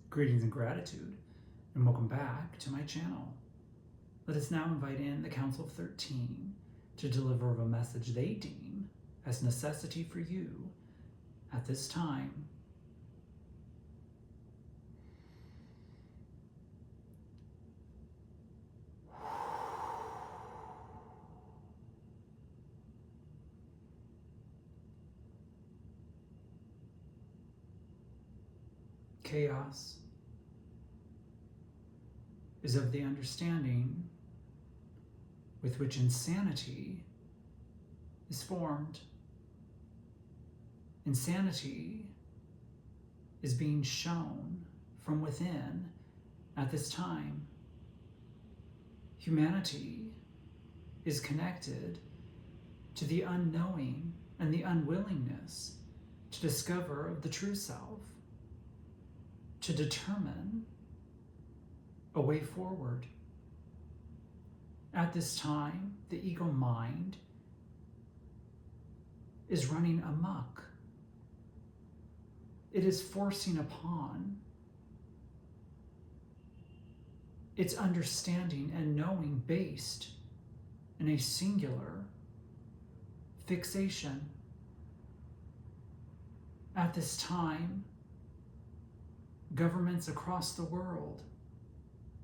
Greetings and gratitude, and welcome back to my channel. Let us now invite in the Council of 13 to deliver a message they deem as necessity for you at this time. Chaos is of the understanding with which insanity is formed. Insanity is being shown from within at this time. Humanity is connected to the unknowing and the unwillingness to discover the true self, to determine a way forward. At this time, the ego mind is running amok. It is forcing upon its understanding and knowing based in a singular fixation. At this time, governments across the world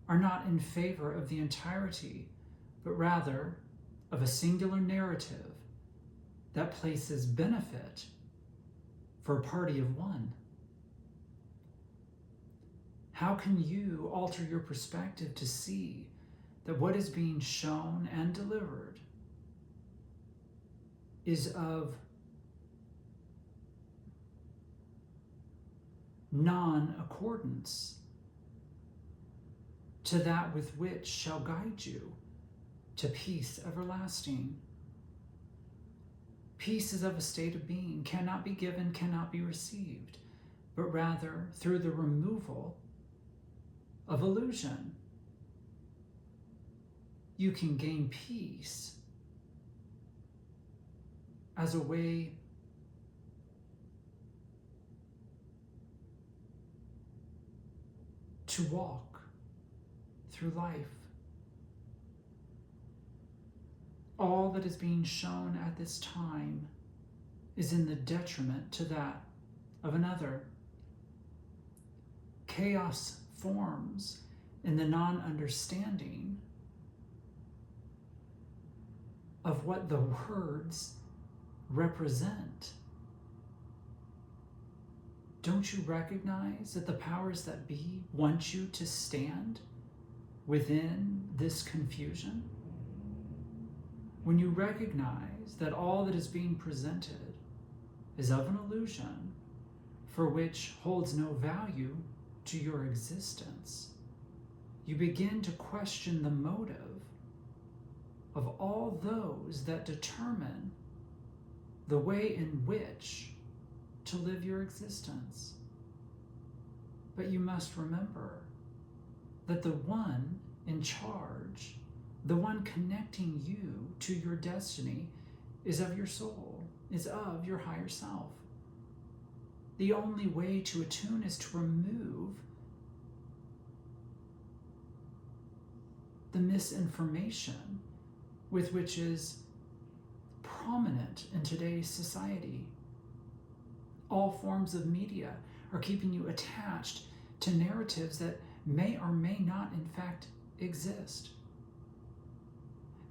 are not in favor of the entirety, but rather of a singular narrative that places benefit for a party of one. How can you alter your perspective to see that what is being shown and delivered is of non-accordance to that with which shall guide you to peace everlasting? Peace is of a state of being, cannot be given, cannot be received, but rather through the removal of illusion. You can gain peace as a way to walk through life. All that is being shown at this time is in the detriment to that of another. Chaos forms in the non-understanding of what the words represent. Don't you recognize that the powers that be want you to stand within this confusion? When you recognize that all that is being presented is of an illusion for which holds no value to your existence, you begin to question the motive of all those that determine the way in which to live your existence. But you must remember that the one in charge, the one connecting you to your destiny, is of your soul, is of your higher self. The only way to attune is to remove the misinformation with which is prominent in today's society. All forms of media are keeping you attached to narratives that may or may not in fact exist.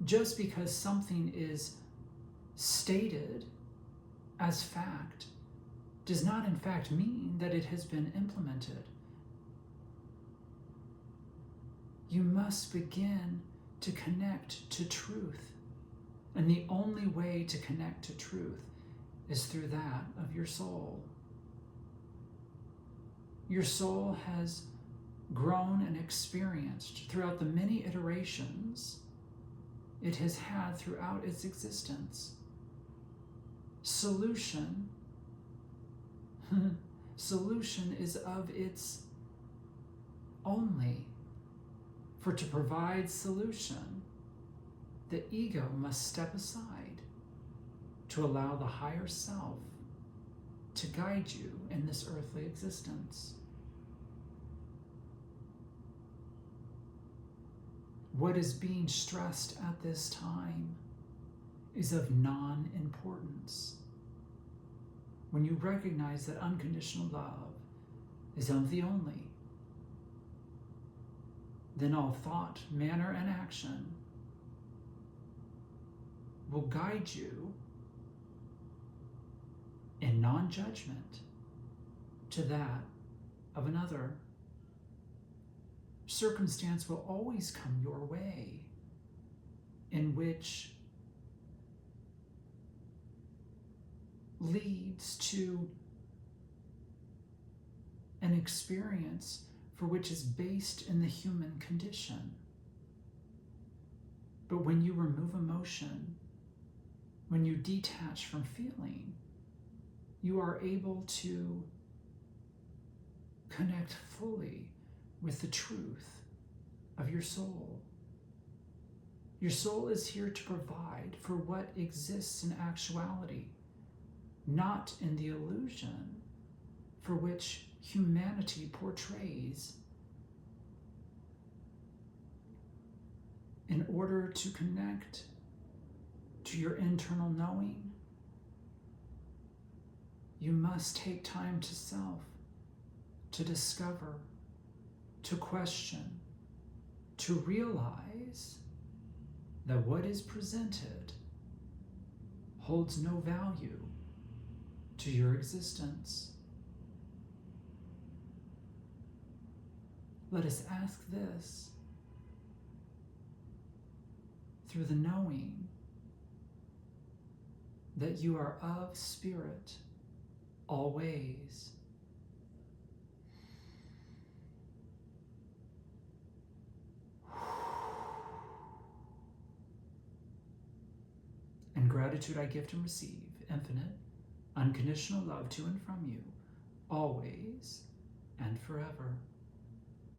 Just because something is stated as fact does not in fact mean that it has been implemented. You must begin to connect to truth. And the only way to connect to truth is through that of your soul. Your soul has grown and experienced throughout the many iterations it has had throughout its existence. Solution is of its only. For to provide solution, the ego must step aside to allow the higher self to guide you in this earthly existence. what is being stressed at this time is of non-importance. When you recognize that unconditional love is of the only, then all thought, manner, and action will guide you in non-judgment to that of another. Circumstance will always come your way in which leads to an experience for which is based in the human condition. But when you remove emotion, when you detach from feeling, you are able to connect fully with the truth of your soul. Your soul is here to provide for what exists in actuality, not in the illusion for which humanity portrays. In order to connect to your internal knowing, you must take time to self, to discover, to question, to realize that what is presented holds no value to your existence. Let us ask this through the knowing that you are of spirit always. In gratitude I gift and receive infinite, unconditional love to and from you, always and forever.